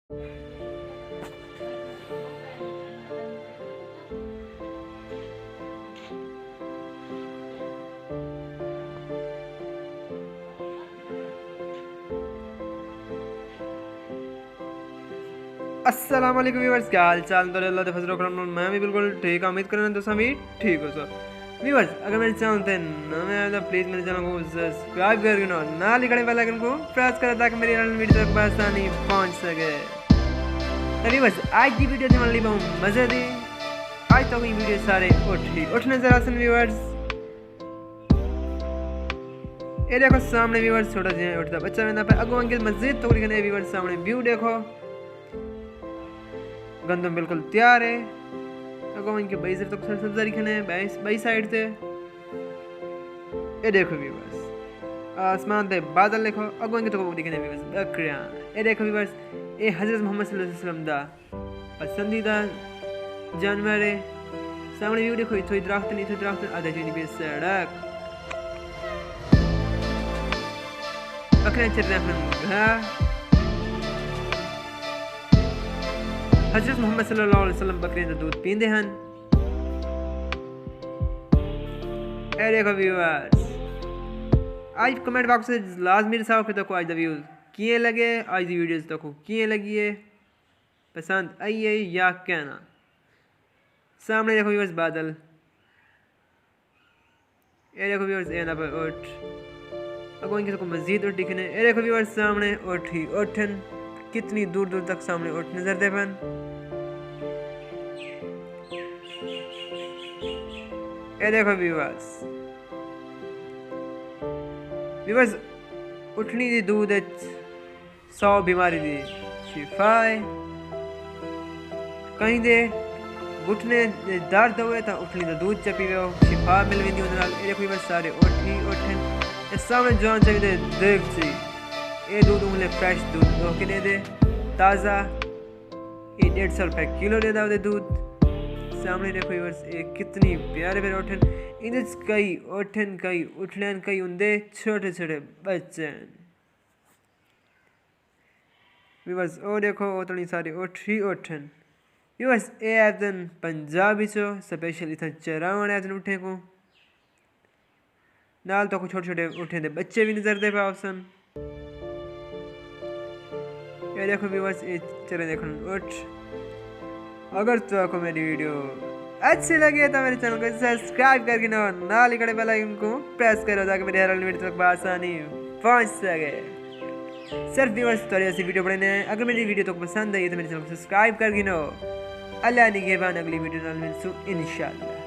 अस्सलाम वालेकुम व्यूअर्स, क्या हाल चाल? तो अल्लाह फजल करम मैं भी बिल्कुल ठीक, उम्मीद करना दोस्तों भी ठीक हो। सो व्यूअर्स, अगर मेरे चैनल पे नए आए तो प्लीज़ मेरे चैनल को सब्सक्राइब करके ना लिखने वाले आइकन को प्रेस करें ताकि मेरी वीडियो तक आसानी पहुंच सके। तो व्यूअर्स, आज की वीडियो थी वाली बहुत मज़े दी। आज तो ये वीडियो सारे उठ नजर आसन व्यूअर्स। ये देखो सामने व्यूअर्स, छोटा सा उठता बच्चा मैंने पे अगो अंकिल मस्जिद तो लिखने व्यूअर्स सामने व्यू देखो। गंदम बिल्कुल तैयार है। अगो इनके बाईस तक सब्जा लिखने बाई साइड से। ये देखो व्यूअर्स, आसमान पे बादल देखो। अगो इनके तो दिखने व्यूअर्स बकरियां। ये देखो व्यूअर्स, ये हजरत मोहम्मद सल्लल्लाहु अलैहि वसल्लम दा पसंदीदा जानवर है। सामने व्यू देखो, इथो दरख्त आधा चीनी पे सड़क बकरियां चल रहे हैं। हजरत मोहम्मद सल्लल्लाहु अलैहि वसल्लम बकरियां का दूध पींदे हैं। ए देखो व्यूअर्स, आज कमेंट बॉक्स में लाजमी दसाओ कि तो आज द व्यूज किए लगे, आज दी वीडियोस तो किए लगी है, पसंद आई है या कहना। सामने देखो व्यूअर्स बादल। ये देखो व्यूअर्स, ये ना पर उठ अगो इनके तो मस्जिद उठ दिखने। ये देखो व्यूअर्स, सामने उठन कितनी दूर दूर तक सामने उठ नजर दे पन। ये देखो व्यूअर्स, उठनी दी दूध 100 बीमारी दी शिफा है। कहीं दे घुटने दर्द हुए तो उठनी दा दूध च पीवे शिफा मिल वेंदी उन नाल। ये देखो व्यूअर्स, सारे उठन ये सामने जान चाहिए देख सी। ये दूध उंगले फ्रेश दूध किने दे ताज़ा, ये 150 रुपये किलो दे दाव दे दूध। सामने देखो व्यूअर्स, ये कितनी प्यारे प्यारे उठन। इधर कई उठन कई उठलन कई उन्दे छोटे छोटे बच्चे व्यूअर्स। ओ देखो उतनी सारी उठन व्यूअर्स। ये आदन पंजाबी चो स्पेशल इतना चरावन आदन उठे को नाल तो छोटे छोटे उठे दे बच्चे भी नजर दे पावसन। ये देखो व्यूअर्स, ये चले देखो उठ। अगर तो आपको मेरी वीडियो अच्छी लगी तो मेरे चैनल को सब्सक्राइब करके ना लिखने बेल आइकन को प्रेस करो ताकि मेरी हर वीडियो तक आसानी पहुंच सके। सिर्फ व्यूअर्स तो ऐसी वीडियो बनाने हैं। अगर मेरी वीडियो तो पसंद आई तो मेरे चैनल को सब्सक्राइब करके अल्लाह निगहबान। अगली वीडियो में मिलूं इंशाल्लाह।